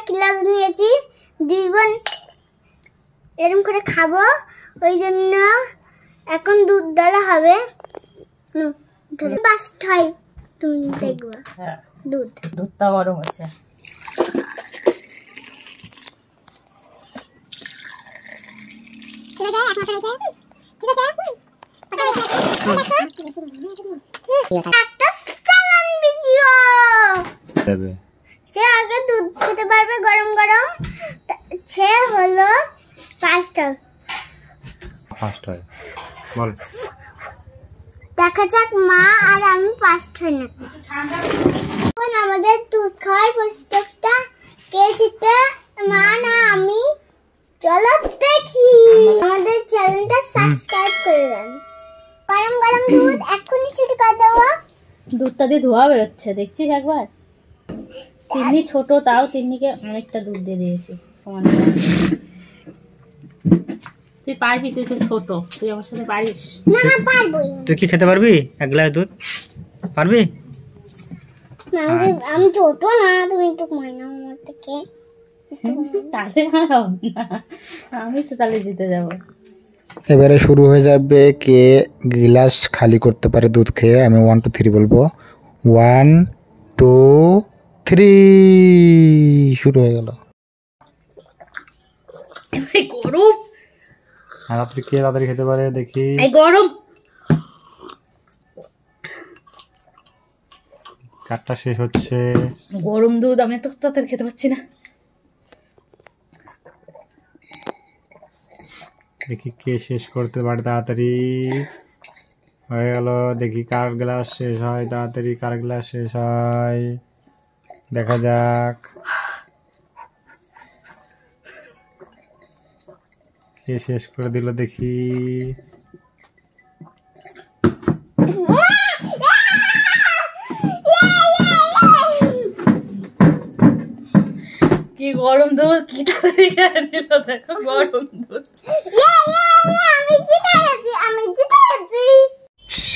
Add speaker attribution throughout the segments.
Speaker 1: Glass নিয়েছি, 2 বোন এরকম করে খাবো, ওই জন্য এখন দুধ দেওয়া হবে। ফার্স্ট হয় তুমি দেখবে।
Speaker 2: হ্যাঁ,
Speaker 1: দুধটা
Speaker 2: গরম আছে।
Speaker 1: সে আগে দুধ খেতে পারবে গরম গরম, সে হলো ফার্স্ট হয়। বল, দেখা যাক মা আর আমি ফার্স্ট হই না। এখন আমাদের দুধ খাওয়ার প্রস্তুতটা কে জিতে, মা না আমি? চলো দেখি। আমাদের চ্যানেলটা সাবস্ক্রাইব করে দেন। গরম গরম দুধ এখনই ছুটি করে দেবো।
Speaker 2: দুধটা দিয়ে ধোয়া বেরোচ্ছে, দেখছিস একবার? তিন্নি ছোট, তাও তিন্নিকে অনেকটা দুধ দিয়ে দিয়েছি। তুই পারবি, তুই তো ছোট, তুই আমার সাথে পারিস
Speaker 1: না? পারবো।
Speaker 3: তুই কি খেতে পারবি 1 গ্লাস দুধ? পারবি?
Speaker 1: আমি ছোট না, তুমি একটু মাইনা আমার থেকে।
Speaker 2: তাহলে আমি তো তাহলে জিতে যাবো।
Speaker 3: এবারে শুরু হয়ে যাবে কে গ্লাস খালি করতে পারে দুধ খেয়ে। আমি 1 2 3 বলবো। 1 2 3 শুরু হয়ে গেল।
Speaker 2: গরম,
Speaker 3: আর আপনি কে তাড়াতাড়ি খেতে পারে দেখি।
Speaker 2: এই গরম
Speaker 3: কাটটা শেষ হচ্ছে।
Speaker 2: গরম দুধ, আমি তো তাড়াতাড়ি খেতে পাচ্ছি না।
Speaker 3: দেখি কে শেষ করতে পারে তাড়াতাড়ি। হয়ে গেল, দেখি কার গ্লাস শেষ হয় তাড়াতাড়ি, কার গ্লাস শেষ হয় দেখা যাক। কে শেষ করে দিল দেখি।
Speaker 2: কি গরম দুধ, কি তাড়াতাড়ি খেয়ে নিল, দেখো গরম দুধ।
Speaker 1: আমি জিতে গেছি।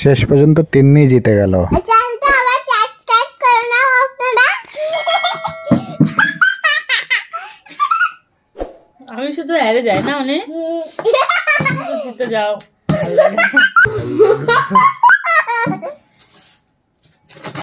Speaker 3: শেষ পর্যন্ত তিন্নি জিতে গেল।
Speaker 1: চ্যানেলটা আবার সাবস্ক্রাইব করে নাও আপনারা।
Speaker 2: আমি শুধু হেরে যাই না, মানে জিতে যাও।